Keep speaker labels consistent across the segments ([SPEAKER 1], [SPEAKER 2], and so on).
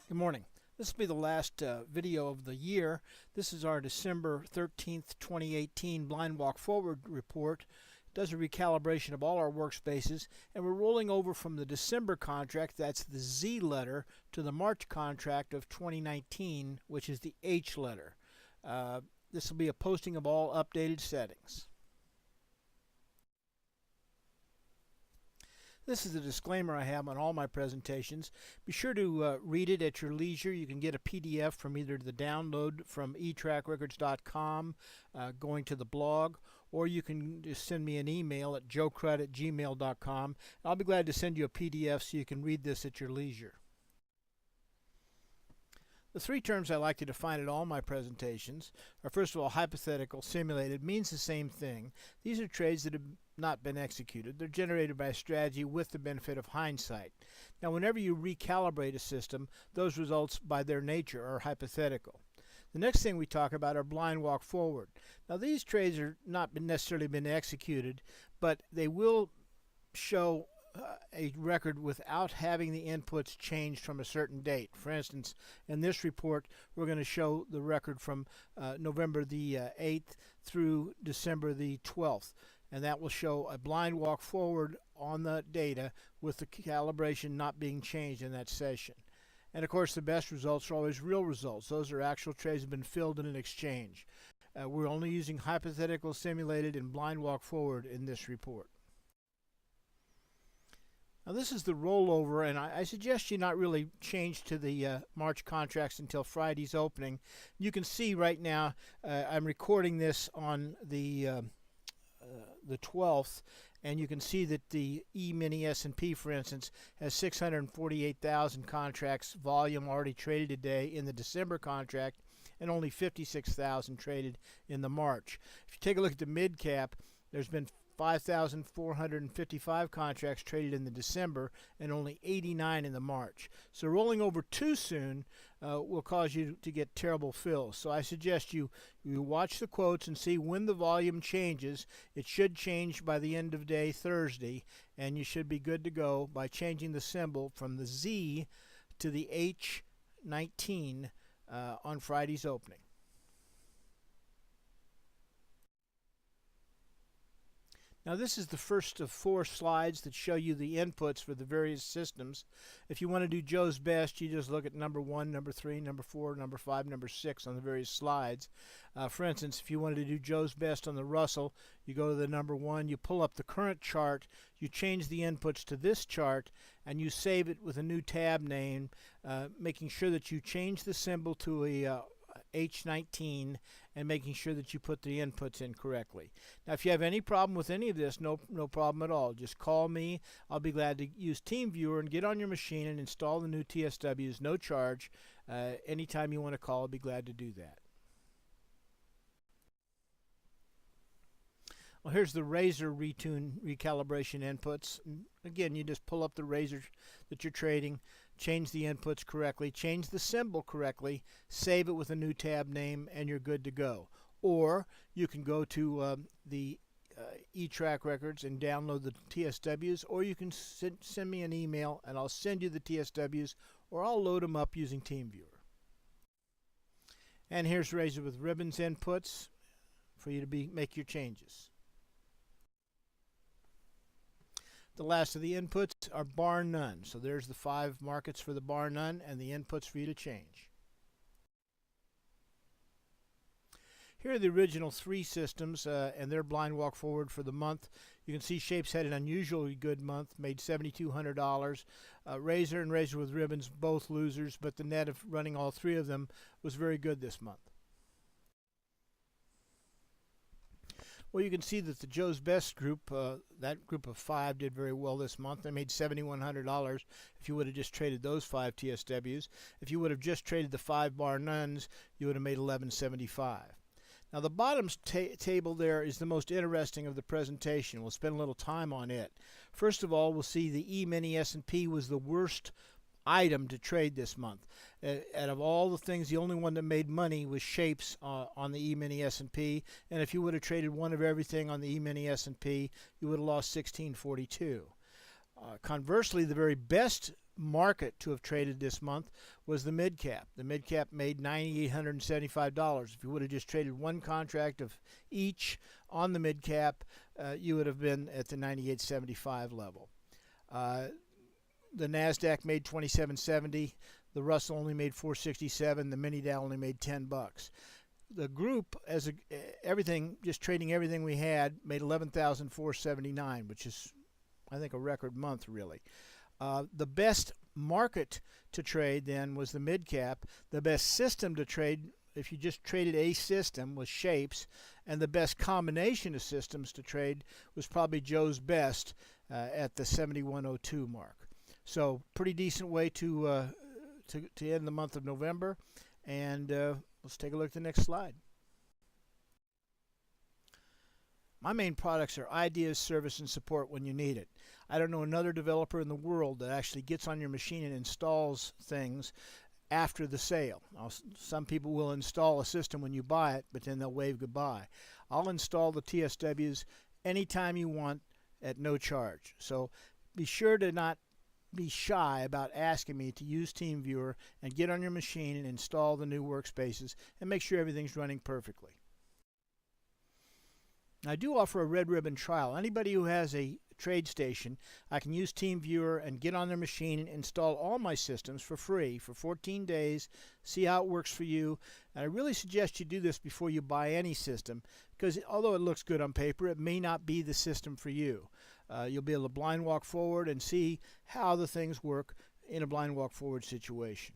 [SPEAKER 1] Good morning. This will be the last video of the year. This is our December 13th, 2018 Blind Walk Forward report. It does a recalibration of all our workspaces, and we're rolling over from the December contract, that's the Z letter, to the March contract of 2019, which is the H letter. This will be a posting of all updated settings. This is the disclaimer I have on all my presentations. Be sure to read it at your leisure. You can get a PDF from either the download from etrackrecords.com going to the blog, or you can just send me an email at joecrud@gmail.com. I'll be glad to send you a PDF so you can read this at your leisure. The three terms I like to define in all my presentations are, first of all, hypothetical. Simulated means the same thing. These are trades that have not been executed. They're generated by a strategy with the benefit of hindsight. Now, whenever you recalibrate a system, those results by their nature are hypothetical. The next thing we talk about are blind walk forward. Now, these trades are not necessarily been executed, but they will show a record without having the inputs changed from a certain date. For instance, in this report, we're going to show the record from November the 8th through December the 12th. And that will show a blind walk forward on the data with the calibration not being changed in that session. And of course, the best results are always real results. Those are actual trades that have been filled in an exchange. We're only using hypothetical, simulated, and blind walk forward in this report. Now this is the rollover, and I suggest you not really change to the March contracts until Friday's opening. You can see right now I'm recording this on the 12th, and you can see that the E-mini S&P, for instance, has 648,000 contracts volume already traded today in the December contract, and only 56,000 traded in the March. If you take a look at the mid-cap, there's been 5,455 contracts traded in the December and only 89 in the March. So rolling over too soon will cause you to get terrible fills. So I suggest you watch the quotes and see when the volume changes. It should change by the end of day Thursday, and you should be good to go by changing the symbol from the Z to the H19 on Friday's opening. Now this is the first of 4 slides that show you the inputs for the various systems. If you want to do Joe's Best, you just look at number 1, number 3, number 4, number 5, number 6 on the various slides. For instance, if you wanted to do Joe's Best on the Russell, you go to the number 1, you pull up the current chart, you change the inputs to this chart, and you save it with a new tab name, making sure that you change the symbol to a H19 and making sure that you put the inputs in correctly. Now if you have any problem with any of this, no problem at all. Just call me. I'll be glad to use TeamViewer and get on your machine and install the new TSWs, no charge. Anytime you want to call, I'll be glad to do that. Well, here's the razor retune recalibration inputs. And again, you just pull up the razor that you're trading, change the inputs correctly, change the symbol correctly, save it with a new tab name, and you're good to go. Or you can go to the eTrack Records and download the TSWs, or you can send me an email and I'll send you the TSWs, or I'll load them up using TeamViewer. And here's razor with ribbons inputs for you to make your changes. The last of the inputs are bar none. So there's the 5 markets for the bar none and the inputs for you to change. Here are the original 3 systems and their blind walk forward for the month. You can see Shapes had an unusually good month, made $7,200. Razor and Razor with Ribbons, both losers, but the net of running all 3 of them was very good this month. Well, you can see that the Joe's Best group, that group of 5, did very well this month. They made $7,100 if you would have just traded those 5 TSWs. If you would have just traded the 5 bar nuns, you would have made $1,175. Now the bottom table there is the most interesting of the presentation. We'll spend a little time on it. First of all, we'll see the E-mini S&P was the worst item to trade this month. Out of all the things, the only one that made money was Shapes on the E-mini S&P, and if you would have traded one of everything on the E-mini S&P, you would have lost $16.42. Conversely, the very best market to have traded this month was the mid cap. The mid cap made $9,875. If you would have just traded one contract of each on the mid cap, you would have been at the 98.75 level. The Nasdaq made 27.70. The Russell only made 467. The mini Dow only made $10. The group, everything, just trading everything we had, made 11,479, which is, I think, a record month, really. The best market to trade then was the mid cap. The best system to trade, if you just traded a system, was Shapes, and the best combination of systems to trade was probably Joe's Best at the 7102 mark. So pretty decent way to end the month of November. And let's take a look at the next slide. My main products are ideas, service, and support when you need it. I don't know another developer in the world that actually gets on your machine and installs things after the sale. Now, some people will install a system when you buy it, but then they'll wave goodbye. I'll install the TSWs anytime you want at no charge. So be sure to not be shy about asking me to use TeamViewer and get on your machine and install the new workspaces and make sure everything's running perfectly. I do offer a red ribbon trial. Anybody who has a TradeStation, I can use TeamViewer and get on their machine and install all my systems for free for 14 days, see how it works for you. And I really suggest you do this before you buy any system, because although it looks good on paper, it may not be the system for you. You'll be able to blind walk forward and see how the things work in a blind walk forward situation.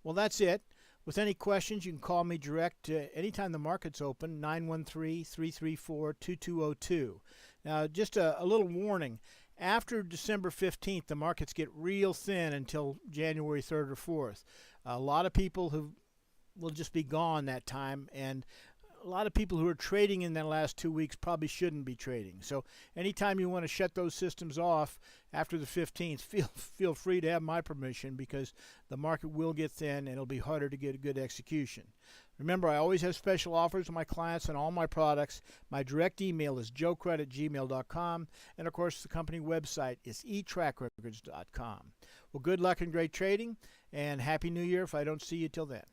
[SPEAKER 1] Well, that's it. With any questions, you can call me direct anytime the market's open, 913-334-2202. Now, just a little warning. After December 15th, the markets get real thin until January 3rd or 4th. A lot of people who will just be gone that time, and a lot of people who are trading in the last 2 weeks probably shouldn't be trading. So anytime you want to shut those systems off after the 15th, feel free to have my permission, because the market will get thin and it'll be harder to get a good execution. Remember, I always have special offers on my clients and all my products. My direct email is joecredit@gmail.com, and of course the company website is etrackrecords.com. Well, good luck and great trading, and Happy New Year if I don't see you till then.